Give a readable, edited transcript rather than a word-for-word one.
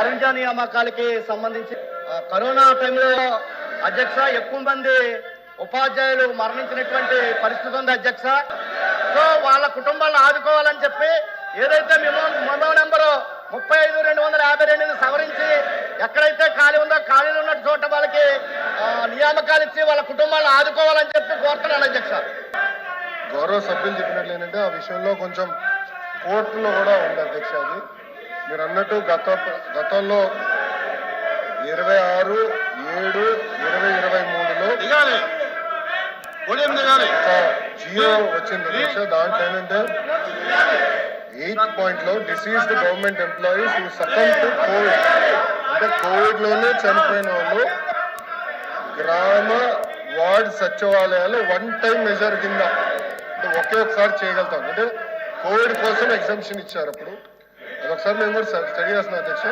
Warranty నియామకాలకి సంబంధించి corona టైంలో అధ్యక్ష ఎక్కువ మంది ఉపాధ్యాయులు మరణించినటువంటి పరిస్థితి ఉంది అధ్యక్ష. సో వాళ్ళ కుటుంబాలను ఆదుకోవాలని చెప్పి ఏదైతే మెమో నెంబరు 35/252 సవరించి ఎక్కడైతే ఖాళీ ఉందో ఖాళీలు ఉన్న చోట వాళ్ళకి నియామకాలు ఇచ్చి వాళ్ళ కుటుంబాలను ఆదుకోవాలని చెప్పి కోరుతున్నాను అధ్యక్ష. గౌరవ సభ్యులు చెప్పినట్లు ఏంటంటే ఆ విషయంలో కొంచెం కోర్టులో కూడా ఉంది అధ్యక్ష. అది మీరు అన్నట్టు గతంలో 26/7/2023లో జియో వచ్చింది అధ్యక్ష. దాంట్లో ఏంటంటే 8th పాయింట్లో deceased government employees who succumb to Covid, అంటే కోవిడ్ లోనే చనిపోయిన వాళ్ళు గ్రామ వార్డ్ సచివాలయాలు 1 టైం మెజర్ కింద అంటే ఒకేసారి చేయగలుగుతాం. అంటే కోవిడ్ కోసం ఎగ్జామ్షన్ ఇచ్చారు. అప్పుడు అదొకసారి మేము కూడా స్టడీ చేస్తున్నాం అధ్యక్ష.